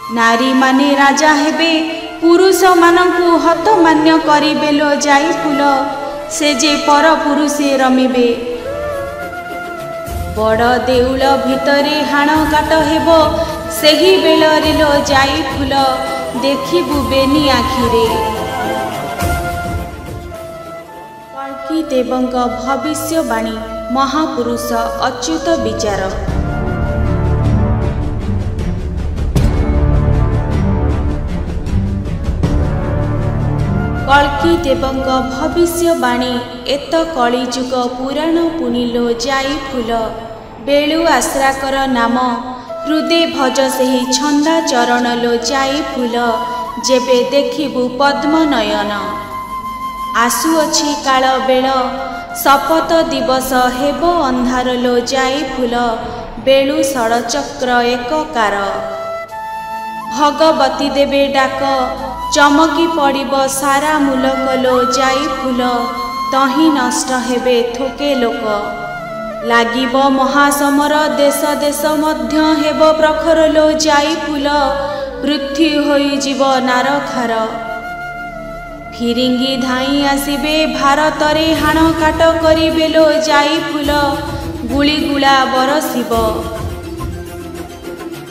नारी माने राजा हेबे पुरुष मानकु हत मान्य करिबे लो जाई फूल से जे पर पुरुषे रमिबे। बड़ देउल भितरे हाण काट हेबो सेही बेलरे लो जाई फूल देखिबु बेनी आखिरे। कल्की देवଙ୍କ भविष्यवाणी महापुरुष अच्युत विचार। कल्की देवଙ୍କ भविष्यवाणी एत कलिजुग पुराण पुनिलो जाई फूल बेलु आश्राकर नाम हृदय भज सेही छंदा चरण लो जाई फूल जेबे देखिबु पद्म नयन। आसुअछि काल बेल शपथ दिवस हेबो अंधार लो जाई फूल बेलु षड़चक्र एककार। भगवती देवे डाक चमकी पड़िब सारा मुलक लो जाई फूल तही नष्ट हेबे थोके लोक। लागिब महासमर देश देश मध्य हेब प्रखर लो जाई फूल पृथ्वी होई जीव नारखार। फिरिंगी धाई आसिबे भारतरे हाण काट करिबे लो जाई फूल गुली गुला बरसिब।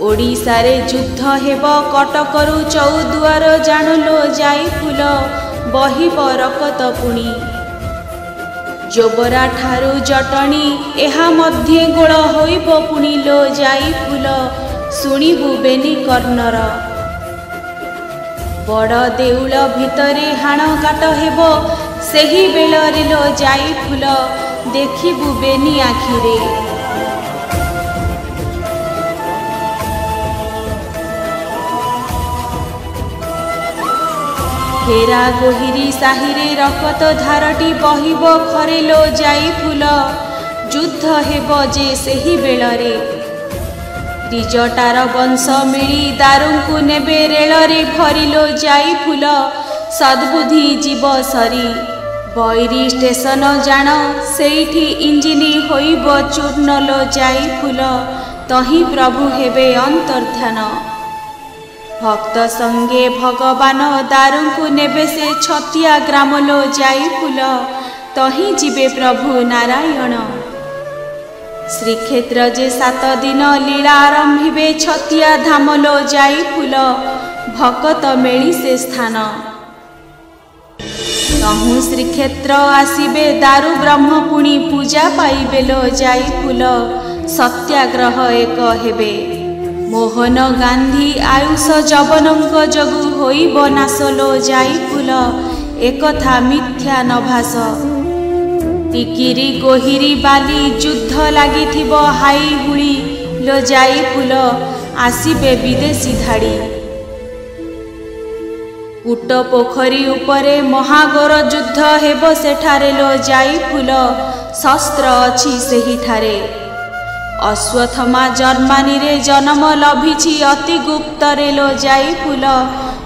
ओडिशारे युद्ध हेब कटकरु चौदुआर जाणलो जाई फूल बहिब रकत पुणी। जोबरा ठारू जटणी एहा मध्य गोल होइब पुणी लो जाई फूल शुणिबु बेनी कर्णर। बड़ देउल भितरे हाण काट हेबो सेही बेलरे लो जाई फूल देखिबु बेनी आखिरे। हेरा गोहिरी साहिरे रकत धारटी बहिब खरे लो जाई फूल युद्ध हेब जे सेही बेलरे। त्रिजटार वंश मिली दारुंकु नेबे रेलरे भरी लो जाई फूल सद्बुद्धि जीव सरी। बैरी स्टेशन जान सेठी इंजिनी होइब चूर्ण लो जाई फूल तही प्रभु हेबे अंतर्ध्यान। भक्त संगे भगवान दारुंकु नेबे से छतिया ग्राम लो जाई फूल तही जीवे प्रभु नारायण। श्रीक्षेत्र जे 7 दिन लीला आरंभिबे छतिया धाम लो जाई फूल भक्त मेली से स्थान। तहु श्रीक्षेत्र आसिबे दारु ब्रह्म पुणी पूजा पाइबे लो जाई फूल सत्याग्रह एक हेबे। मोहन गांधी आयुष जवनंक जगु होइब नाश लो जाई फूल एकथा मिथ्या नभास। टिकिरी गोहिरी बाली युद्ध लागिथिब हाई हुड़ी लो जाई फूल आसिबे विदेशी धाड़ी। कूट पोखरी उपरे महागोर युद्ध हेब सेठारे लो जाई फूल शस्त्र अछि सेही ठारे। अश्वत्थमा जर्मानी रे जन्म लभिछि अति गुप्तरे लो जाई फूल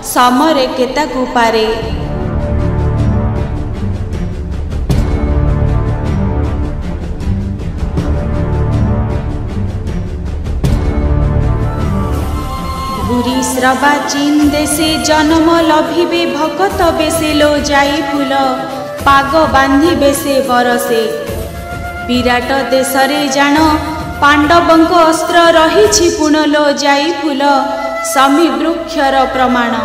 समरे केताकु पारे। भूरी श्रवा चीन देशे जन्म लभिबे भगत बेसे लो जाई फूल पाग बांधी बेसे बरसे। विराट देशरे जान पांडवंक अस्त्र रहिछि पुण लो जाई फूल समी वृक्षर प्रमाण।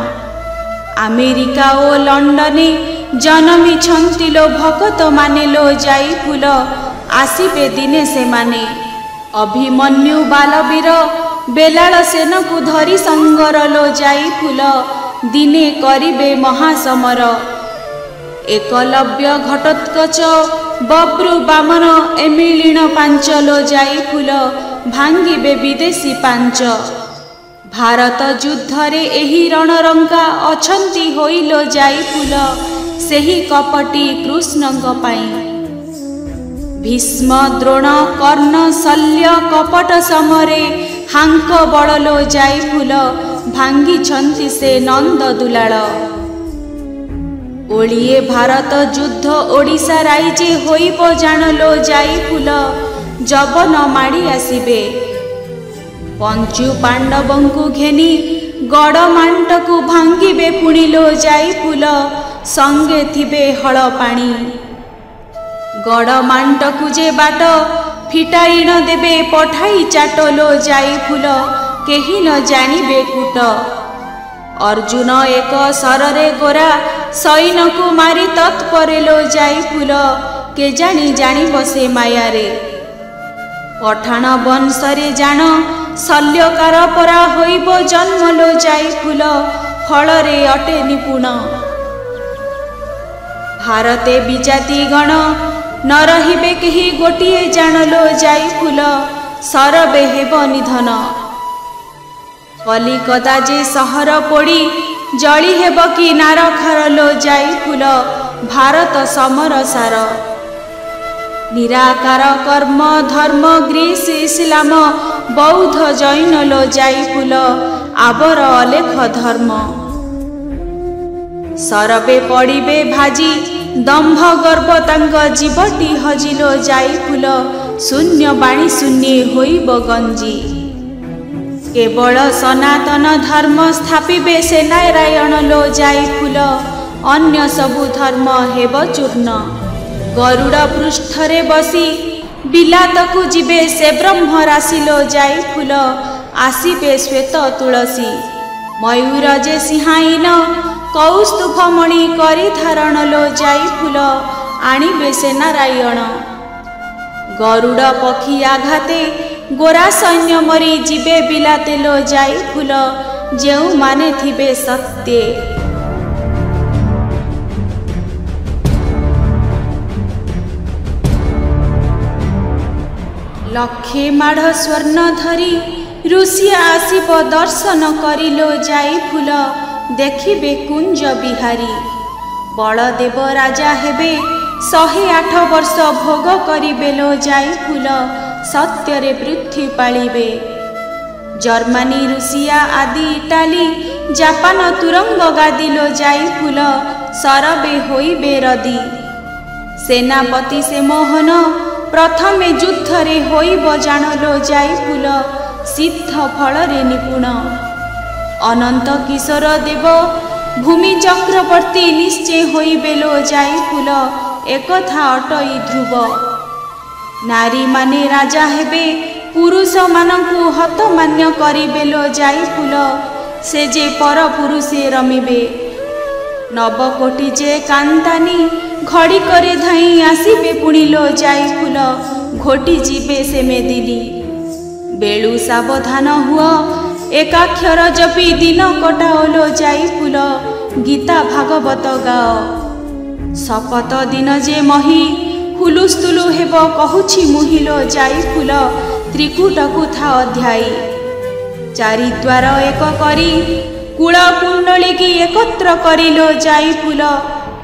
अमेरिका ओ लंडने जन्मी छंती लो भगत माने लो जाई फूल आसिबे दिने से माने। अभिमन्यु बालवीर बेलाल सेन को धरी संगर लो जाई फूल दिने करिबे महासमर। एकलव्य घटोत्कच बब्रु बामन एमिलीन पांच लो जाई फूल भांगिबे विदेशी पांच। भारत युद्धरे एही रणरंका अछंती होई लो जाई फूल सेही कपटी कृष्णंक पाई। भीष्म द्रोण कर्ण शल्य कपट समरे हांक बड़ लो जाई फूल भांगी छंती से नंद दुलाल। ओलिए भारत युद्ध ओडिशा राइजे होइब जान लो जाई फूल जबन माड़ी आसिबे। पंचु पांडवंकु घेनी गड़ मांटकु भांगिबे पुणी लो जाई फूल संगे थिबे हल पानी। गड़ मांटकु जे बाट फिटाई न देबे पठाई चाट लो जाई फूल केही न जानिबे कूट। अर्जुन एक सररे गोरा सैनकु मारी तत्परे लो जाई फूल के जानी जानी बसे मायारे। पठाण वंशरे जान शल्यकार परा होइब जन्म लो जाई फूल फलरे अटे निपुण। भारते विजाति गण न रहिबे केही गोटिए जान लो जाई फूल सरबे हेब निधन। कलिकता जे सहर पोड़ी जली हेब कि नारखार लो जाई फूल भारत समर सार। निराकार कर्म धर्म ग्रीस इस्लाम बौद्ध जैन लो जाई फूल आबर अलेख धर्म। सरबे पड़िबे भाजी दंभ गर्व तांग जीवटी हजिलो जाई फूल शून्य बाणी शून्य होइब गंजी। केवल सनातन धर्म स्थापिबे से नारायण लो जाई फूल अन्य सबु धर्म हेब चूर्ण। गरुड़ पृष्ठरे बसी बिलातकु जिबे से ब्रह्म राशि लो जाई फूल आसीबे श्वेत तुलसी। मयूर जे सिंहाईन कौस्तुभमणि करी धारण लो जाई फूल आणिबे से नारायण। गरुड़ पक्षी आघाते गोरा सैन्य मरी जिबे बिलाते लो जाई फूल जेउ माने थिबे सत्ये। लक्षे माढ़ स्वर्ण धरी ऋषिया आसीब दर्शन करिलो जाई फूल देखिबे कुंज बिहारी। बलदेव राजा हेबे 108 वर्ष भोग करिबे लो जाई फूल सत्यरे पृथ्वी पालिबे। जर्मनी रूसिया आदि इटाली जापान तुरंग गादी लो जाई फूल सरबे होइबे रदी। सेनापति से मोहन प्रथमे युद्धरे होइब जान लो जाई फूल सिद्ध फलरे निपुण। अनंत किशोर देव भूमि चक्रवर्ती निश्चय होइबे लो जाई फूल एकथा अटई ध्रुव। नारी माने राजा हेबे पुरुष मानकु हत मान्य करिबे लो जाई फूल से जे पर पुरुषे रमिबे। नवकोटी जे कांतानी घड़ी करे धाई आसीबे पुणी लो जाई फूल घोटी जीवे से मेदिनी। बेलू सावधान हुआ एकाक्षर जपी दिन कटाओ लो जाई फूल गीता भागवत गाओ। शपथ दिन जे मही हुलुस्तुलु हेब कहुछि मुहिलो जाई फूल त्रिकुटकु था अध्यायी। चारिद्वार एक करी कुल कुंडली की एकत्र करिलो जाई फूल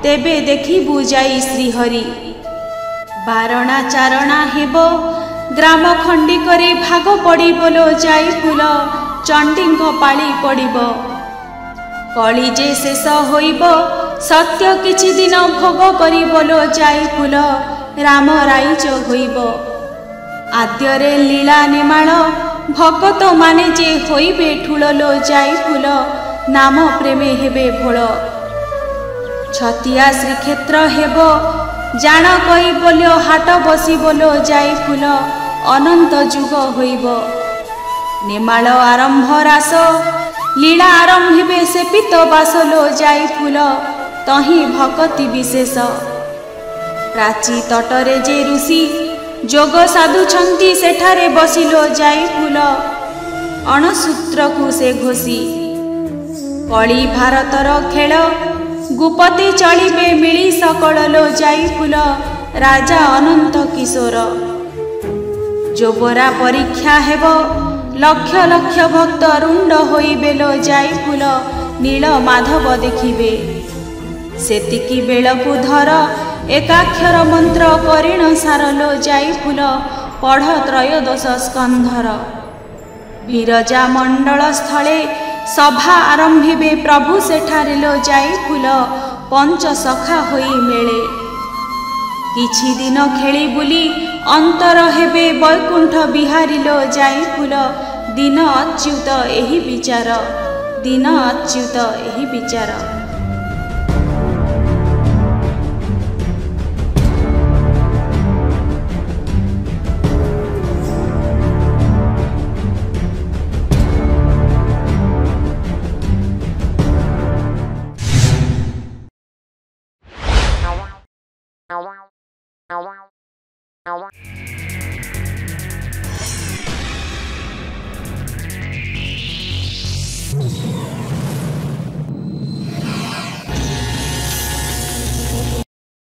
तेबे देखिबु जाई श्रीहरि। बारणा चारणा हेब ग्राम खंडिकरे भाग पड़िबो लो जाई फूल चंडींग पाଳି पड़िब। कली जे शेष होइब सत्य किछि दिन भोग करिबो लो जाई फूल राम राइज होइब। आद्यरे लीला निमाळ भकत माने जे होइबे ठुल लो जाई फूल नाम प्रेमे हेबे भोळ। छतिया श्रीक्षेत्र हेब जान कई बोल्यो हाट बसी बोलो जाई फूल अनंत जुग होइब। नेमाळ आरंभ रास लीला आरंभिबे से पित बास लो जाई फूल तही भक्ति विशेष। प्राची तटरे जे ऋषि जोग साधु छंती सेठारे बसिलो जाई फूल अणसूत्र को से घोषी। कली भारतर खेल गुपति चलिबे मिली सकल लो जाई फूल राजा अनंत किशोर। जोबरा परीक्षा हेब लक्ष लक्ष भक्त रुंड होइबे लो जाई फूल नील माधव देखिबे। सेतिकी बेलकु धर एकाक्षर मंत्र करिण सार लो जाई फूल पढ़ त्रयोदश स्कंधर। विरजा मंडल स्थले सभा आरंभिबे प्रभु सेठारे लो जाई फूल पंच सखा होई मेले। किछि दिन खेली बुली अंतर हेबे वैकुंठ बिहारी लो जाई फूल दिन अच्युत एही विचार। दीन अच्युत एहि विचार।